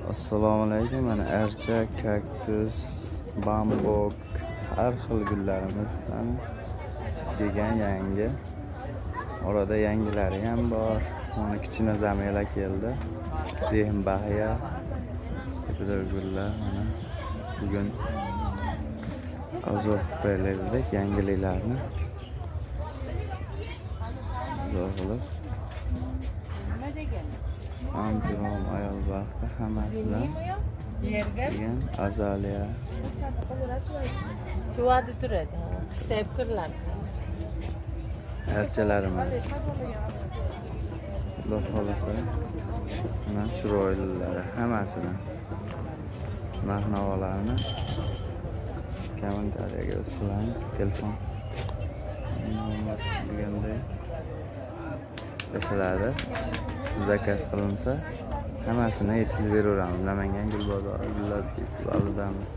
Assalomu alaykum. Mana archa, kaktus, bambuk, har xil gullarimizdan kelgan yangi. Orada yangilari ham bor. Mana kichkina zamela keldi. Behbaxya. Bitta gullar mana bugun obzor qilib yangiliklarni. Zo'rg'ilib. Antirom ayol baxti hammasidan degan azaliya. Tuvada turadi. Ishlab kirladi. Archalarimiz. Xudo xolasa mana chiroylilari hammasidan narx-navolarni kommentariyaga yozsang, telefon nomer deganday beriladi. Zakaz qilinsa hammasini yetkazib beraveramiz. Namangan gul bozori gullar festivalidamiz.